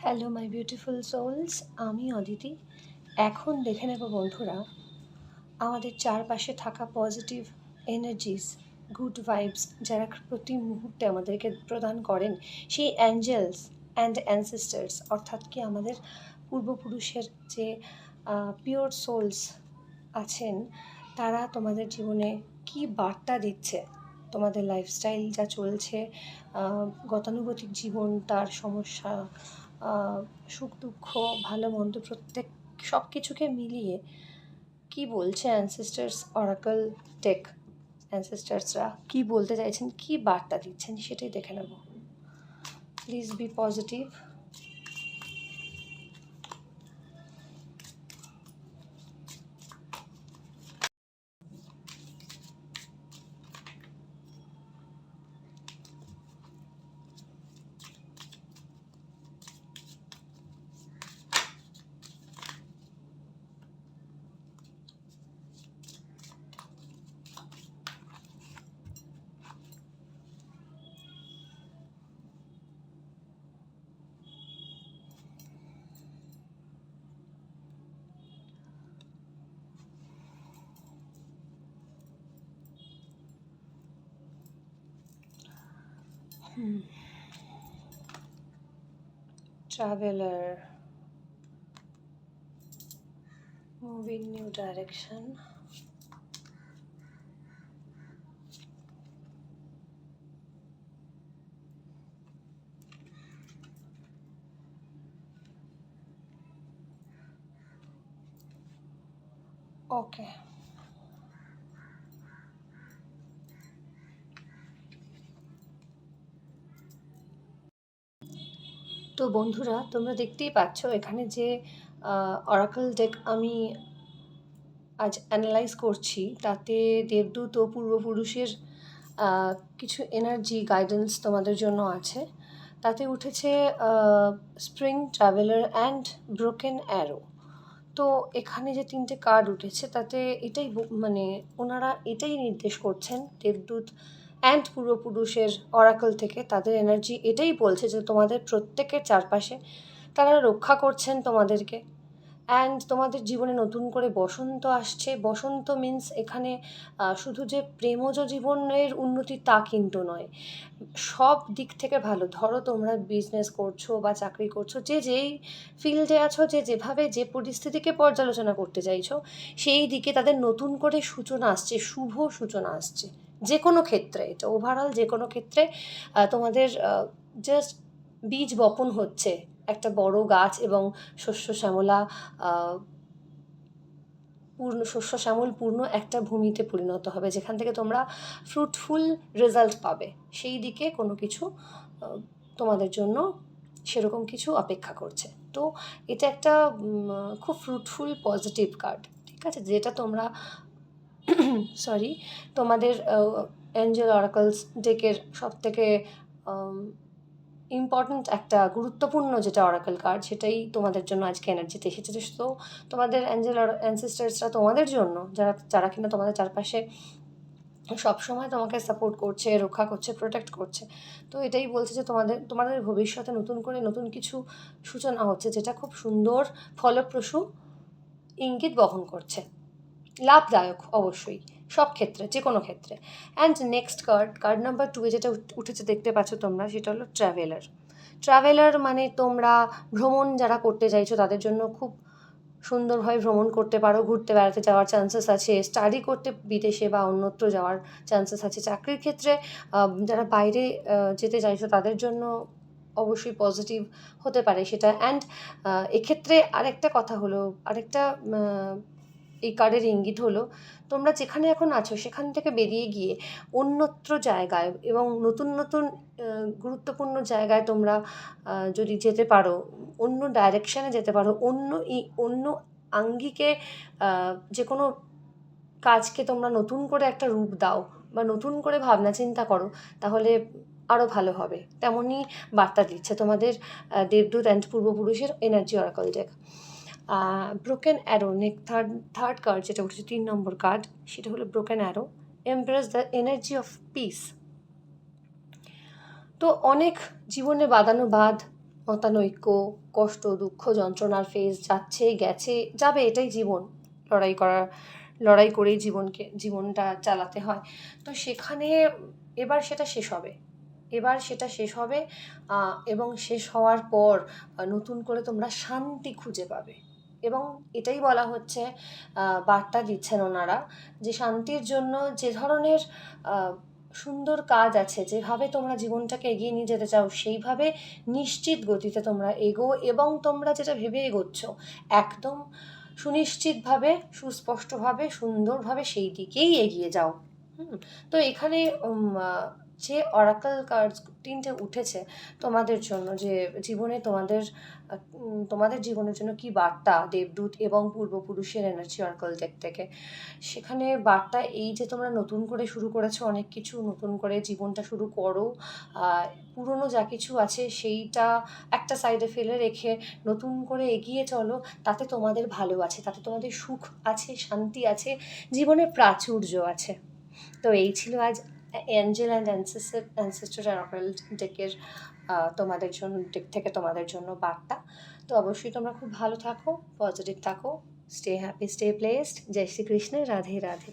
Hello my beautiful sols, আমি অদিতি। এখন দেখে নেব বন্ধুরা, আমাদের চারপাশে থাকা পজিটিভ এনার্জিস, গুড ভাইবস যারা প্রতি মুহূর্তে আমাদেরকে প্রদান করেন, সেই অ্যাঞ্জেলস অ্যান্ড অ্যানসেস্টার্স, অর্থাৎ কি আমাদের পূর্বপুরুষের যে পিওর সোলস আছেন, তারা তোমাদের জীবনে কি বার্তা দিচ্ছে। তোমাদের লাইফস্টাইল যা চলছে, গতানুগতিক জীবন, তার সমস্যা, সুখ দুঃখ, ভালো মন্দ, প্রত্যেক সব কিছুকে মিলিয়ে কি বলছে অ্যানসেস্টার্স অরাকল টেক, অ্যানসেস্টার্সরা কি বলতে চাইছেন, কি বার্তা দিচ্ছেন, সেটাই দেখে নেব। Please be positive. Traveler, moving new direction. ওকে, তো বন্ধুরা, তোমরা দেখতেই পাচ্ছ এখানে যে অরাকল ডেক আমি আজ অ্যানালাইজ করছি, তাতে দেবদূত ও পূর্বপুরুষের কিছু এনার্জি গাইডেন্স তোমাদের জন্য আছে। তাতে উঠেছে spring, traveller and broken arrow. তো এখানে যে তিনটে কার্ড উঠেছে, তাতে এটাই মানে ওনারা এটাই নির্দেশ করছেন, দেবদূত অ্যান্ড পূর্বপুরুষের অরাকল থেকে তাদের এনার্জি এটাই বলছে যে তোমাদের প্রত্যেকের চারপাশে তারা রক্ষা করছেন তোমাদেরকে। অ্যান্ড তোমাদের জীবনে নতুন করে বসন্ত আসছে। বসন্ত মিন্স এখানে শুধু যে প্রেমজ জীবনের উন্নতি তা কিন্তু নয়, সব দিক থেকে ভালো। ধরো তোমরা বিজনেস করছো বা চাকরি করছো, যে যেই ফিল্ডে আছো, যে যেভাবে যে পরিস্থিতিকে পর্যালোচনা করতে চাইছো, সেই দিকে তাদের নতুন করে সূচনা আসছে, শুভ সূচনা আসছে। যে কোনো ক্ষেত্রে, এটা ওভারঅল যে কোনো ক্ষেত্রে তোমাদের জাস্ট বীজ বপন হচ্ছে, একটা বড় গাছ এবং শস্য শ্যামলা শস্য শ্যামল পূর্ণ একটা ভূমিতে পরিণত হবে, যেখান থেকে তোমরা ফ্রুটফুল রেজাল্ট পাবে। সেই দিকে কোনো কিছু তোমাদের জন্য সেরকম কিছু অপেক্ষা করছে। তো এটা একটা খুব ফ্রুটফুল পজিটিভ কার্ড, ঠিক আছে, যেটা তোমরা সরি তোমাদের অ্যাঞ্জেল অরাকলস ডেকের সবথেকে ইম্পর্ট্যান্ট একটা গুরুত্বপূর্ণ যেটা অরাকল কার্ড, সেটাই তোমাদের জন্য আজকে এনার্জিতে এসেছে। তো তোমাদের অ্যাঞ্জেল অ্যানসেস্টার্সরা তোমাদের জন্য, যারা কিনা তোমাদের চারপাশে সবসময় তোমাকে সাপোর্ট করছে, রক্ষা করছে, প্রোটেক্ট করছে, তো এটাই বলছে যে তোমাদের ভবিষ্যতে নতুন করে নতুন কিছু সূচনা হচ্ছে, যেটা খুব সুন্দর ফলপ্রসূ ইঙ্গিত বহন করছে, লাভদায়ক অবশ্যই, সব ক্ষেত্রে, যে কোনো ক্ষেত্রে। অ্যান্ড নেক্সট কার্ড নাম্বার 2 যেটা উঠেছে দেখতে পাচ্ছ তোমরা, সেটা হলো ট্রাভেলার। মানে তোমরা ভ্রমণ যারা করতে চাইছো, তাদের জন্য খুব সুন্দরভাবে ভ্রমণ করতে পারো, ঘুরতে বেড়াতে যাওয়ার চান্সেস আছে, স্টাডি করতে বিদেশে বা অন্যত্র যাওয়ার চান্সেস আছে, চাকরির ক্ষেত্রে যারা বাইরে যেতে চাইছো, তাদের জন্য অবশ্যই পজিটিভ হতে পারে সেটা। অ্যান্ড এক্ষেত্রে আরেকটা কথা হলো, আরেকটা এই কার্ডের ইঙ্গিত হলো, তোমরা যেখানে এখন আছো সেখান থেকে বেরিয়ে গিয়ে অন্যত্র জায়গায় এবং নতুন নতুন গুরুত্বপূর্ণ জায়গায় তোমরা যদি যেতে পারো, অন্য ডাইরেকশানে যেতে পারো, অন্য আঙ্গিকে যে কোনো কাজকে তোমরা নতুন করে একটা রূপ দাও বা নতুন করে ভাবনা চিন্তা করো, তাহলে আরও ভালো হবে। তেমনই বার্তা দিচ্ছে তোমাদের দেবদূত অ্যান্ড পূর্বপুরুষের energy oracle deck. Broken arrow, third card যেটা উঠেছে 3 নম্বর কার্ড, সেটা হলো broken arrow, empress the energy of peace. তো অনেক জীবনে বাদানুবাদ, মতানৈক্য, কষ্ট, দুঃখ, যন্ত্রণার ফেজ যাচ্ছে, গেছে, যাবে, এটাই জীবন। লড়াই করেই জীবনটা চালাতে হয়। তো সেখানে এবার সেটা শেষ হবে। এবং শেষ হওয়ার পর নতুন করে তোমরা শান্তি খুঁজে পাবে। এবং এটাই বলা হচ্ছে, বার্তা দিচ্ছেন ওনারা, যে শান্তির জন্য যে ধরনের সুন্দর কাজ আছে, যেভাবে তোমরা জীবনটাকে এগিয়ে নিয়ে যেতে চাও, সেইভাবে নিশ্চিত গতিতে তোমরা এগো, এবং তোমরা যেটা ভেবে এগোচ্ছ একদম সুনিশ্চিতভাবে, সুস্পষ্টভাবে, সুন্দরভাবে সেই দিকেই এগিয়ে যাও। তো এখানে যে অরাকল কার্ডস 3টে উঠেছে তোমাদের জন্য, যে জীবনে তোমাদের জীবনের জন্য কি বার্তা, দেবদূত এবং পূর্বপুরুষের এনার্জি অরাকল ডেক থেকে, সেখানে বার্তা এই যে তোমরা নতুন করে শুরু করেছো অনেক কিছু, নতুন করে জীবনটা শুরু করো। পুরনো যা কিছু আছে সেইটা একটা সাইডে ফেলে রেখে নতুন করে এগিয়ে চলো। তাতে তোমাদের ভালো আছে, তাতে তোমাদের সুখ আছে, শান্তি আছে, জীবনে প্রাচুর্য আছে। তো এই ছিল আজ অ্যাঞ্জেল অ্যান্ড অ্যানসেস্টর অরাকল ডেকের ডেক থেকে তোমাদের জন্য বার্তা। তো অবশ্যই তোমরা খুব ভালো থাকো, পজিটিভ থাকো, স্টে হ্যাপি, স্টে প্লেসড। জয় শ্রীকৃষ্ণ, রাধে রাধে।